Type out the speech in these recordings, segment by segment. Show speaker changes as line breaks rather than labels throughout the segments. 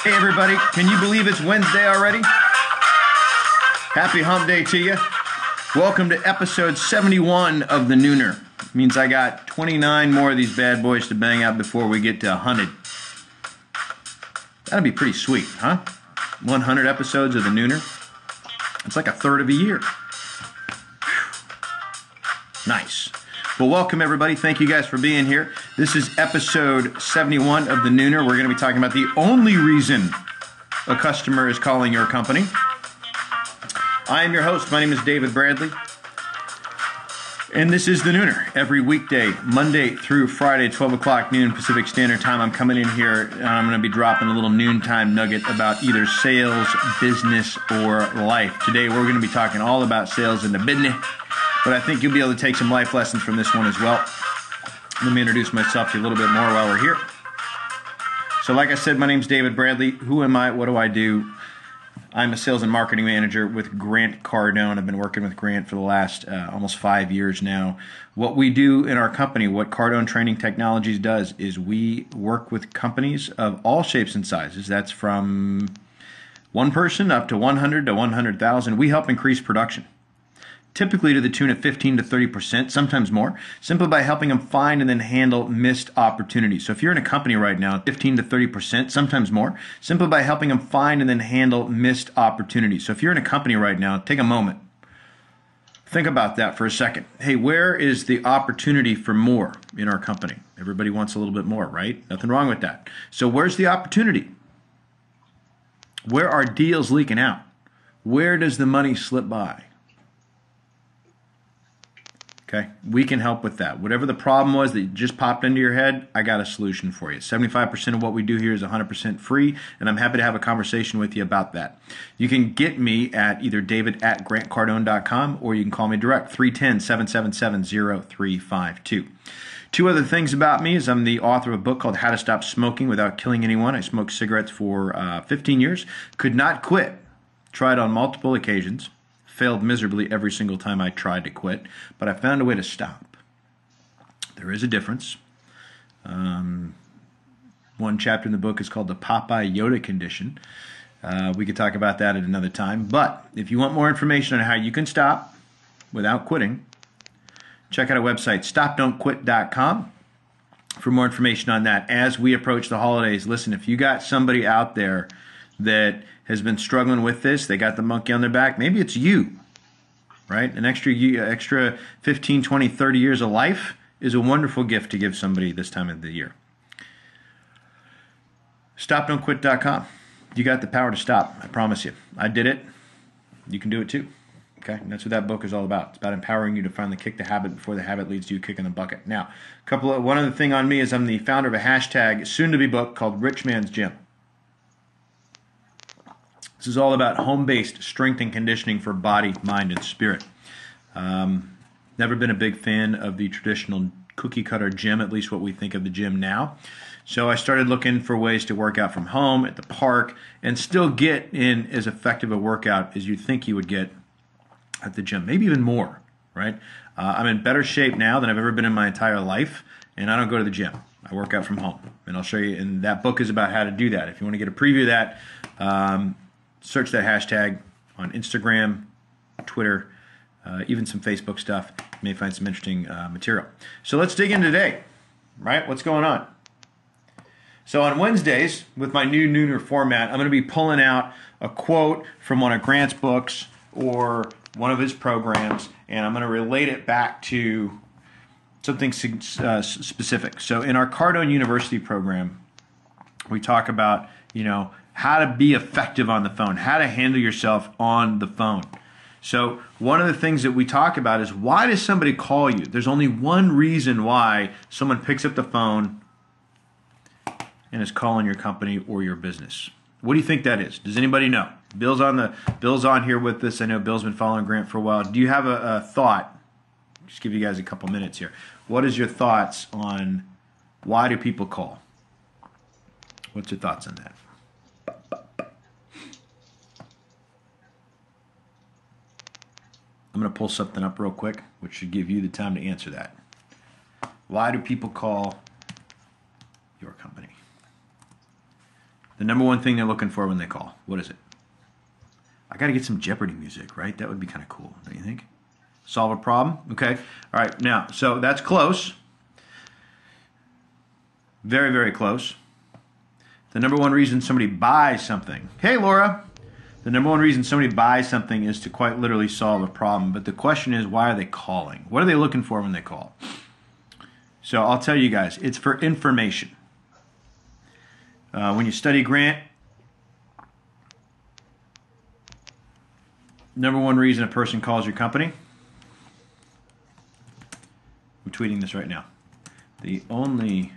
Hey everybody, can you believe it's Wednesday already? Happy hump day to you. Welcome to episode 71 of the Nooner. Means I got 29 more of these bad boys to bang out before we get to 100. That'd be pretty sweet, huh? 100 episodes of the Nooner. It's like a third of a year. Whew. Nice. Well, welcome everybody. Thank you guys for being here. This is episode 71 of the Nooner. We're going to be talking about the only reason a customer is calling your company. I am your host. My name is David Bradley. And this is the Nooner. Every weekday, Monday through Friday, 12 o'clock noon Pacific Standard Time, I'm coming in here and I'm going to be dropping a little noontime nugget about either sales, business, or life. Today we're going to be talking all about sales in the business, but I think you'll be able to take some life lessons from this one as well. Let me introduce myself to you a little bit more while we're here. So like I said, my name's David Bradley. Who am I? What do I do? I'm a sales and marketing manager with Grant Cardone. I've been working with Grant for the last almost 5 years now. What we do in our company, what Cardone Training Technologies does, is we work with companies of all shapes and sizes. That's from one person up to 100 to 100,000. We help increase production, typically to the tune of 15 to 30%, sometimes more, simply by helping them find and then handle missed opportunities. So if you're in a company right now, 15 to 30%, sometimes more, simply by helping them find and then handle missed opportunities. So if you're in a company right now, take a moment. Think about that for a second. Hey, where is the opportunity for more in our company? Everybody wants a little bit more, right? Nothing wrong with that. So where's the opportunity? Where are deals leaking out? Where does the money slip by? Okay, we can help with that. Whatever the problem was that just popped into your head, I got a solution for you. 75% of what we do here is 100% free, and I'm happy to have a conversation with you about that. You can get me at either david@grantcardone.com or you can call me direct, 310-777-0352. Two other things about me is I'm the author of a book called How to Stop Smoking Without Killing Anyone. I smoked cigarettes for 15 years, could not quit, tried on multiple occasions. Failed miserably every single time I tried to quit, but I found a way to stop. There is a difference. One chapter in the book is called the Popeye Yoda condition. We could talk about that at another time, but if you want more information on how you can stop without quitting, check out our website, stopdon'tquit.com, for more information on that. As we approach the holidays, listen, if you got somebody out there that has been struggling with this, they got the monkey on their back, maybe it's you, right? An extra 15, 20, 30 years of life is a wonderful gift to give somebody this time of the year. StopDon'tQuit.com. You got the power to stop, I promise you. I did it. You can do it too. Okay, and that's what that book is all about. It's about empowering you to finally kick the habit before the habit leads to you kicking the bucket. Now, one other thing on me is I'm the founder of a hashtag soon-to-be book called Rich Man's Gym. This is all about home-based strength and conditioning for body, mind, and spirit. Never been a big fan of the traditional cookie-cutter gym, at least what we think of the gym now. So I started looking for ways to work out from home, at the park, and still get in as effective a workout as you'd think you would get at the gym, maybe even more, right? I'm in better shape now than I've ever been in my entire life, and I don't go to the gym. I work out from home, and I'll show you, and that book is about how to do that. If you want to get a preview of that, search that hashtag on Instagram, Twitter, even some Facebook stuff. You may find some interesting material. So let's dig in today, right? What's going on? So on Wednesdays, with my new Nooner format, I'm going to be pulling out a quote from one of Grant's books or one of his programs, and I'm going to relate it back to something specific. So in our Cardone University program, we talk about, how to be effective on the phone, how to handle yourself on the phone. So one of the things that we talk about is, why does somebody call you? There's only one reason why someone picks up the phone and is calling your company or your business. What do you think that is? Does anybody know? Bill's on here with us. I know Bill's been following Grant for a while. Do you have a thought? Just give you guys a couple minutes here. What is your thoughts on why do people call? What's your thoughts on that? I'm going to pull something up real quick, which should give you the time to answer that. Why do people call your company? The number one thing they're looking for when they call. What is it? I got to get some Jeopardy music, right? That would be kind of cool, don't you think? Solve a problem? Okay. All right. Now, so that's close. Very, very close. The number one reason somebody buys something. Hey, Laura. The number one reason somebody buys something is to quite literally solve a problem. But the question is, why are they calling? What are they looking for when they call? So I'll tell you guys, it's for information. When you study Grant, number one reason a person calls your company. I'm tweeting this right now. The only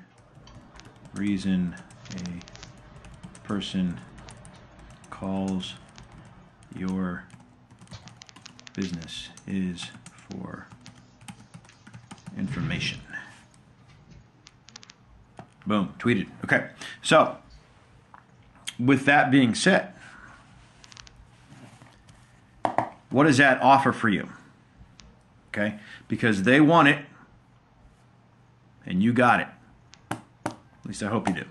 reason a person calls your business is for information. Boom, tweeted. Okay, so with that being said, what does that offer for you? Okay, because they want it and you got it. At least I hope you do.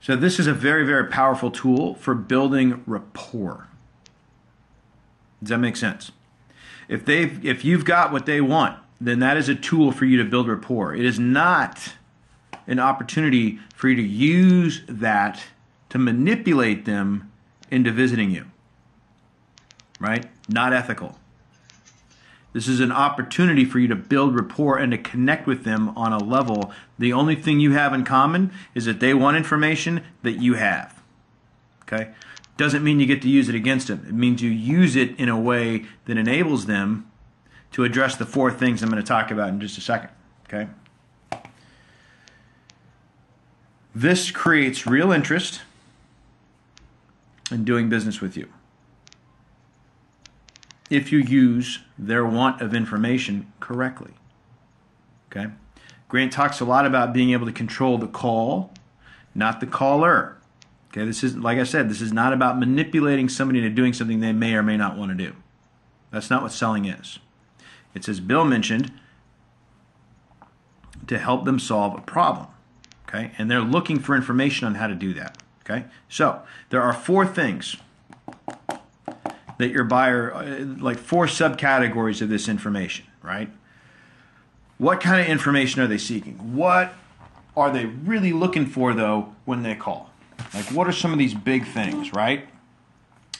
So this is a very, very powerful tool for building rapport. Does that make sense? If you've got what they want, then that is a tool for you to build rapport. It is not an opportunity for you to use that to manipulate them into visiting you. Right? Not ethical. This is an opportunity for you to build rapport and to connect with them on a level. The only thing you have in common is that they want information that you have. Okay? Doesn't mean you get to use it against them. It means you use it in a way that enables them to address the four things I'm going to talk about in just a second. Okay? This creates real interest in doing business with you, if you use their want of information correctly. Okay? Grant talks a lot about being able to control the call, not the caller. Okay, this is, like I said, this is not about manipulating somebody into doing something they may or may not want to do. That's not what selling is. It's, as Bill mentioned, to help them solve a problem. Okay? And they're looking for information on how to do that. Okay? So, there are four things that your buyer, like four subcategories of this information, right? What kind of information are they seeking? What are they really looking for, though, when they call? Like, what are some of these big things, right?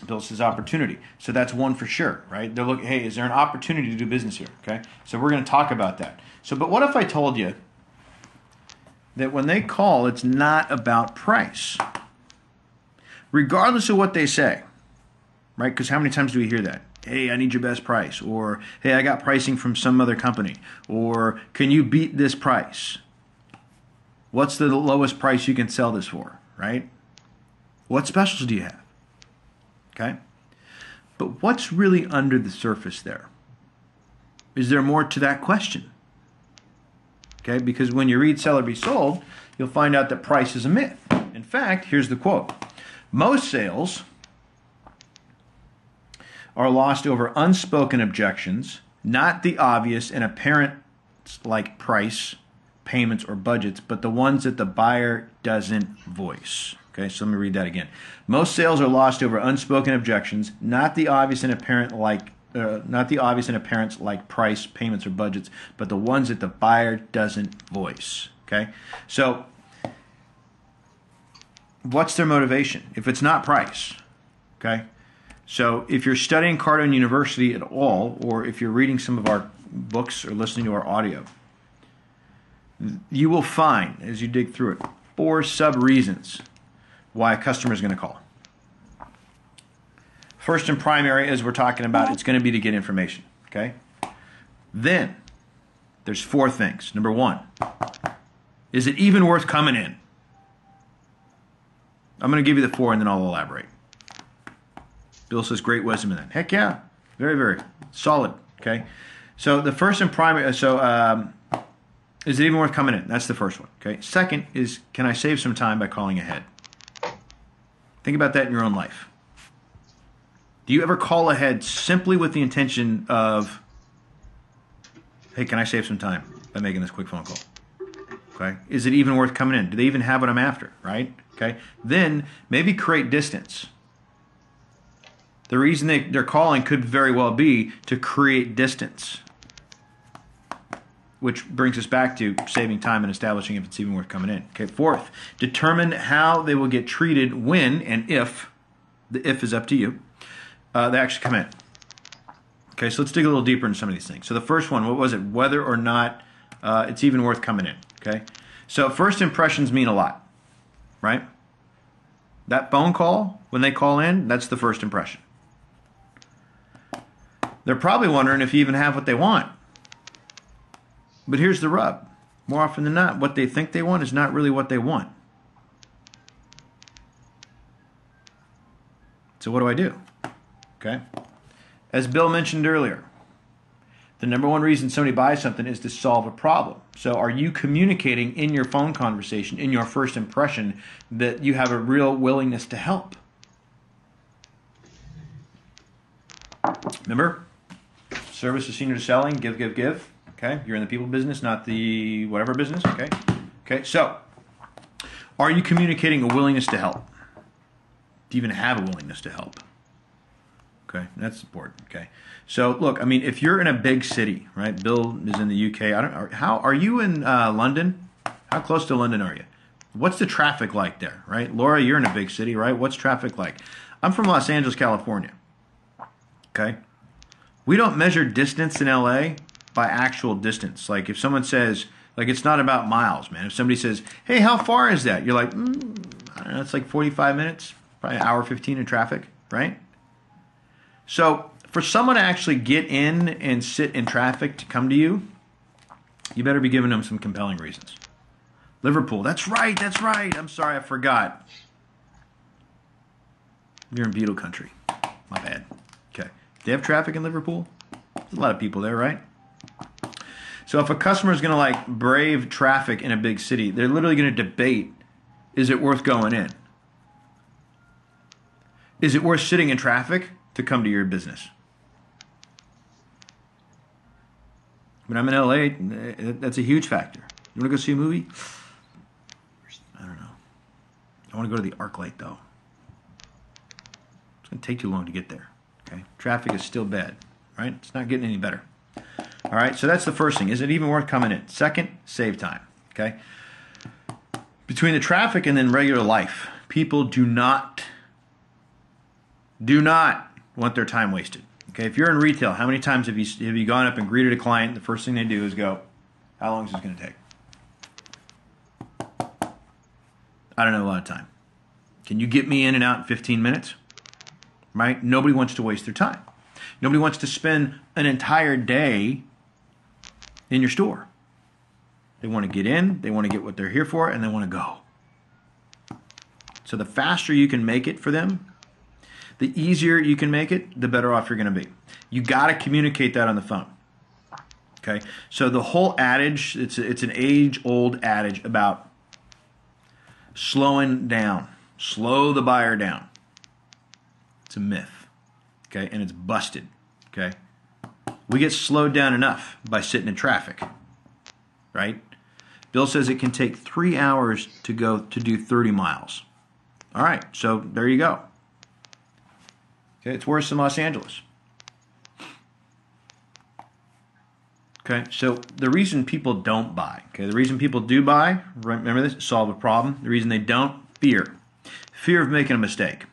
Bill says opportunity. So that's one for sure, right? They're looking, hey, is there an opportunity to do business here? Okay? So we're going to talk about that. So, but what if I told you that when they call, it's not about price? Regardless of what they say. Right? Because how many times do we hear that? Hey, I need your best price. Or, hey, I got pricing from some other company. Or, can you beat this price? What's the lowest price you can sell this for? Right? What specials do you have? Okay? But what's really under the surface there? Is there more to that question? Okay? Because when you read Sell or Be Sold, you'll find out that price is a myth. In fact, here's the quote. Most sales are lost over unspoken objections, not the obvious and apparent like price, payments, or budgets, but the ones that the buyer doesn't voice. Okay, so let me read that again. Most sales are lost over unspoken objections, not the obvious and apparent like price, payments, or budgets, but the ones that the buyer doesn't voice. Okay, so what's their motivation? If it's not price, okay. So if you're studying Cardone University at all, or if you're reading some of our books or listening to our audio, you will find, as you dig through it, four sub-reasons why a customer is going to call. First and primary, as we're talking about, it's going to be to get information. Okay? Then, there's four things. Number one, is it even worth coming in? I'm going to give you the four and then I'll elaborate. Bill says great wisdom in that. Heck yeah. Very, very solid. Okay. So the first and primary, is it even worth coming in? That's the first one. Okay. Second is, can I save some time by calling ahead? Think about that in your own life. Do you ever call ahead simply with the intention of, hey, can I save some time by making this quick phone call? Okay, is it even worth coming in? Do they even have what I'm after? Right? Okay, then maybe create distance. The reason they're calling could very well be to create distance, which brings us back to saving time and establishing if it's even worth coming in. Okay, fourth, determine how they will get treated when and if, the if is up to you, they actually come in. Okay, so let's dig a little deeper into some of these things. So the first one, what was it? Whether or not it's even worth coming in. Okay, so first impressions mean a lot, right? That phone call, when they call in, that's the first impression. They're probably wondering if you even have what they want. But here's the rub. More often than not, what they think they want is not really what they want. So what do I do? Okay. As Bill mentioned earlier, the number one reason somebody buys something is to solve a problem. So are you communicating in your phone conversation, in your first impression, that you have a real willingness to help? Remember? Service is senior to selling, give, give, give. Okay, you're in the people business, not the whatever business. Okay, okay. So, are you communicating a willingness to help? Do you even have a willingness to help? Okay, that's important. Okay, so look, I mean, if you're in a big city, right? Bill is in the UK. I don't. How are you in London? How close to London are you? What's the traffic like there, right? Laura, you're in a big city, right? What's traffic like? I'm from Los Angeles, California. Okay. We don't measure distance in LA by actual distance. Like if someone says, like it's not about miles, man. If somebody says, hey, how far is that? You're like, I don't know, it's like 45 minutes, probably an hour 15 in traffic, right? So for someone to actually get in and sit in traffic to come to you, you better be giving them some compelling reasons. Liverpool, that's right, that's right. I'm sorry, I forgot. You're in Beetle country. My bad. Okay. Do they have traffic in Liverpool? There's a lot of people there, right? So if a customer is going to like brave traffic in a big city, they're literally going to debate, is it worth going in? Is it worth sitting in traffic to come to your business? When I'm in LA, that's a huge factor. You want to go see a movie? I don't know. I want to go to the ArcLight though. It's going to take too long to get there. Okay, traffic is still bad, right? It's not getting any better. All right, so that's the first thing. Is it even worth coming in? Second, save time. Okay, between the traffic and then regular life, people do not want their time wasted. Okay, if you're in retail, how many times have you gone up and greeted a client? The first thing they do is go, "How long is this going to take?" I don't know, a lot of time. Can you get me in and out in 15 minutes? Right? Nobody wants to waste their time. Nobody wants to spend an entire day in your store. They want to get in, they want to get what they're here for, and they want to go. So the faster you can make it for them, the easier you can make it, the better off you're going to be. You got to communicate that on the phone. Okay? So the whole adage, it's an age-old adage about slowing down. Slow the buyer down. It's a myth, okay, and it's busted, okay? We get slowed down enough by sitting in traffic, right? Bill says it can take 3 hours to do 30 miles. All right, so there you go. Okay, it's worse than Los Angeles. Okay, so the reason people don't buy, okay, the reason people do buy, remember this, solve a problem. The reason they don't, fear. Fear of making a mistake.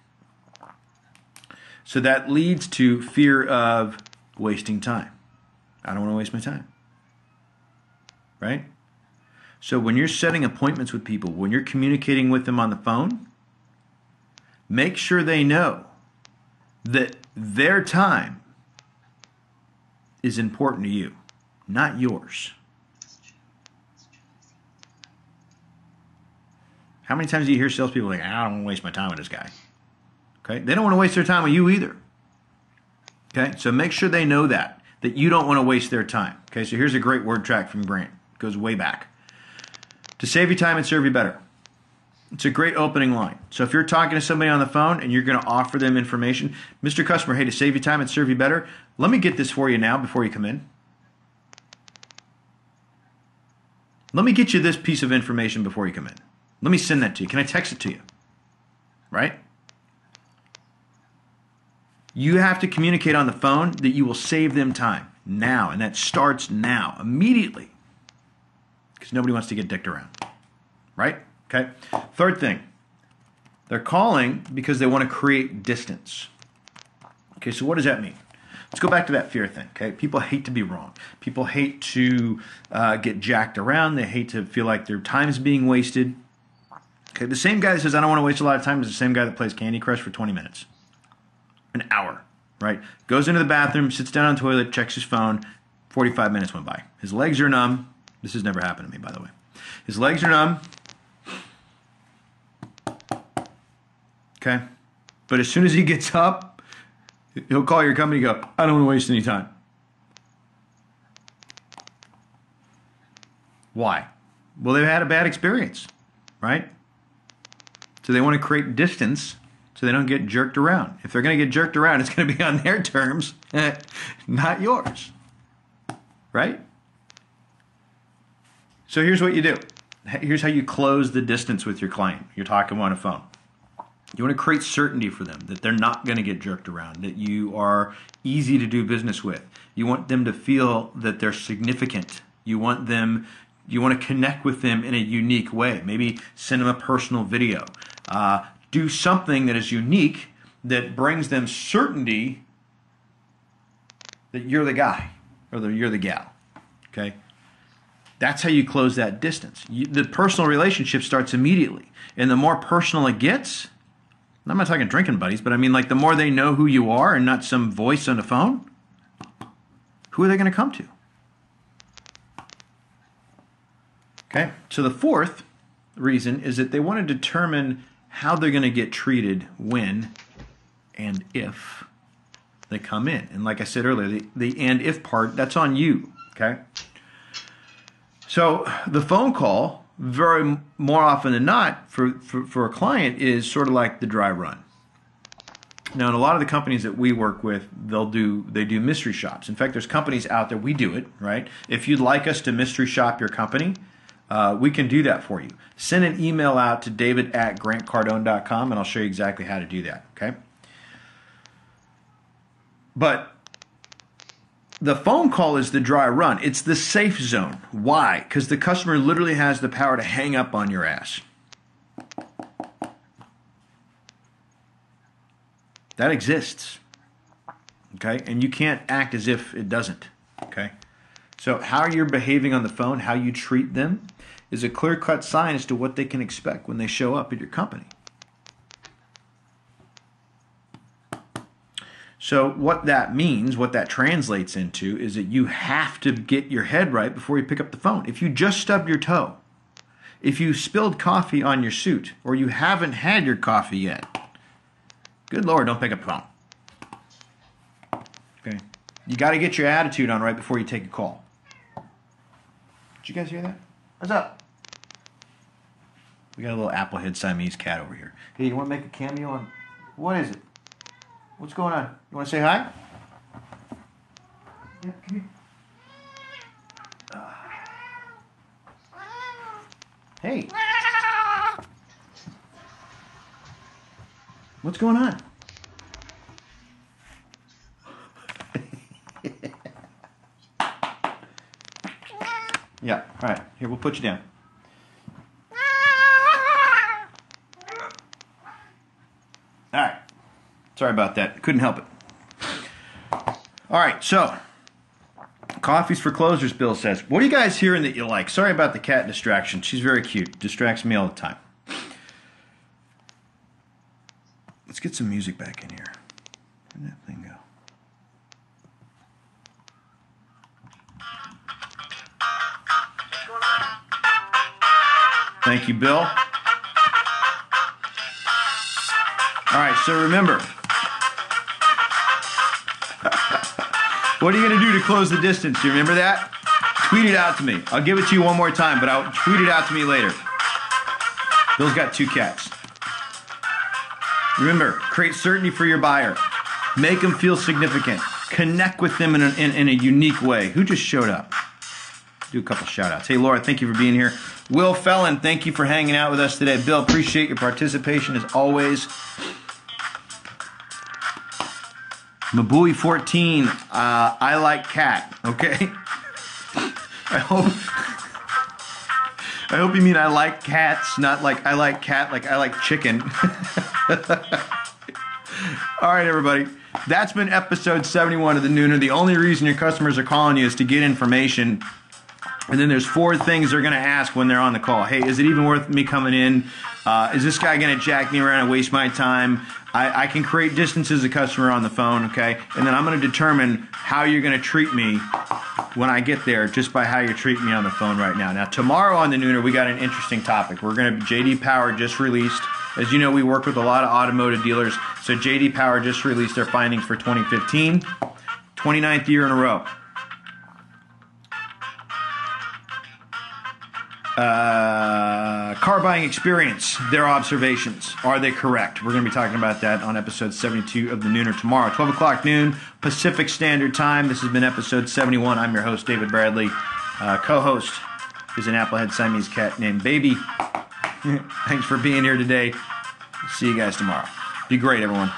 So that leads to fear of wasting time. I don't want to waste my time. Right? So when you're setting appointments with people, when you're communicating with them on the phone, make sure they know that their time is important to you, not yours. How many times do you hear salespeople like, I don't want to waste my time with this guy? Okay? They don't want to waste their time with you either. Okay? So make sure they know that you don't want to waste their time. Okay? So here's a great word track from Grant. It goes way back. To save you time and serve you better. It's a great opening line. So if you're talking to somebody on the phone and you're going to offer them information, Mr. Customer, hey, to save you time and serve you better, let me get this for you now before you come in. Let me get you this piece of information before you come in. Let me send that to you. Can I text it to you? Right? You have to communicate on the phone that you will save them time now, and that starts now, immediately, because nobody wants to get dicked around. Right? Okay. Third thing, they're calling because they want to create distance. Okay, so what does that mean? Let's go back to that fear thing, okay? People hate to be wrong. People hate to get jacked around. They hate to feel like their time is being wasted. Okay, the same guy that says, I don't want to waste a lot of time is the same guy that plays Candy Crush for 20 minutes. An hour, right? Goes into the bathroom, sits down on the toilet, checks his phone. 45 minutes went by. His legs are numb. This has never happened to me, by the way. His legs are numb. Okay? But as soon as he gets up, he'll call your company and go, I don't want to waste any time. Why? Well, they've had a bad experience, right? So they want to create distance so they don't get jerked around. If they're going to get jerked around, it's going to be on their terms, not yours, right? So here's what you do. Here's how you close the distance with your client. You're talking on a phone. You want to create certainty for them that they're not going to get jerked around, that you are easy to do business with. You want them to feel that they're significant. You want to connect with them in a unique way. Maybe send them a personal video. Do something that is unique that brings them certainty that you're the guy or that you're the gal. Okay? That's how you close that distance. The personal relationship starts immediately. And the more personal it gets, I'm not talking drinking buddies, but I mean like the more they know who you are and not some voice on the phone, who are they going to come to? Okay, so the fourth reason is that they want to determine how they're going to get treated when and if they come in. And like I said earlier, the and if part, that's on you, okay? So the phone call, very more often than not, for a client is sort of like the dry run. Now, in a lot of the companies that we work with, they do mystery shops. In fact, there's companies out there, we do it, right? If you'd like us to mystery shop your company, we can do that for you. Send an email out to david@grantcardone.com and I'll show you exactly how to do that, okay? But the phone call is the dry run. It's the safe zone. Why? Because the customer literally has the power to hang up on your ass. That exists, okay? And you can't act as if it doesn't, okay? So how you're behaving on the phone, how you treat them, is a clear-cut sign as to what they can expect when they show up at your company. So what that means, what that translates into, is that you have to get your head right before you pick up the phone. If you just stubbed your toe, if you spilled coffee on your suit, or you haven't had your coffee yet, good Lord, don't pick up the phone. Okay? You got to get your attitude on right before you take a call. Did you guys hear that? What's up? We got a little Applehead Siamese cat over here. Hey, you want to make a cameo on... What is it? What's going on? You want to say hi? Yeah, come here. Hey. What's going on? Yeah, all right. Here, we'll put you down. All right. Sorry about that. Couldn't help it. All right, so coffees for closers, Bill says. What are you guys hearing that you like? Sorry about the cat distraction. She's very cute. Distracts me all the time. Let's get some music back in here. Where'd that thing go? Thank you, Bill. All right, so remember, what are you going to do to close the distance? Do you remember that? Tweet it out to me. I'll give it to you one more time, but I'll tweet it out to me later. Bill's got 2 cats. Remember, create certainty for your buyer. Make them feel significant. Connect with them in a unique way. Who just showed up? do a couple shout outs. Hey, Laura, thank you for being here. Will Felon, thank you for hanging out with us today. Bill, appreciate your participation as always. Mabui 14, I like cat. Okay, I hope you mean I like cats, not like I like cat, like I like chicken. All right, everybody. That's been episode 71 of the Nooner. The only reason your customers are calling you is to get information. And then there's 4 things they're going to ask when they're on the call. Hey, is it even worth me coming in? Is this guy going to jack me around and waste my time? I can create distance as a customer on the phone, okay? And then I'm going to determine how you're going to treat me when I get there just by how you treat me on the phone right now. Now, tomorrow on the Nooner, we got an interesting topic. We're going to J.D. Power just released. As you know, we work with a lot of automotive dealers. So J.D. Power just released their findings for 2015, 29th year in a row. Car buying experience, their observations. Are they correct? We're going to be talking about that on episode 72 of the Nooner tomorrow. 12 o'clock noon, Pacific Standard Time. This has been episode 71. I'm your host, David Bradley. Co-host is an Applehead Siamese cat named Baby. Thanks for being here today. See you guys tomorrow. Be great, everyone.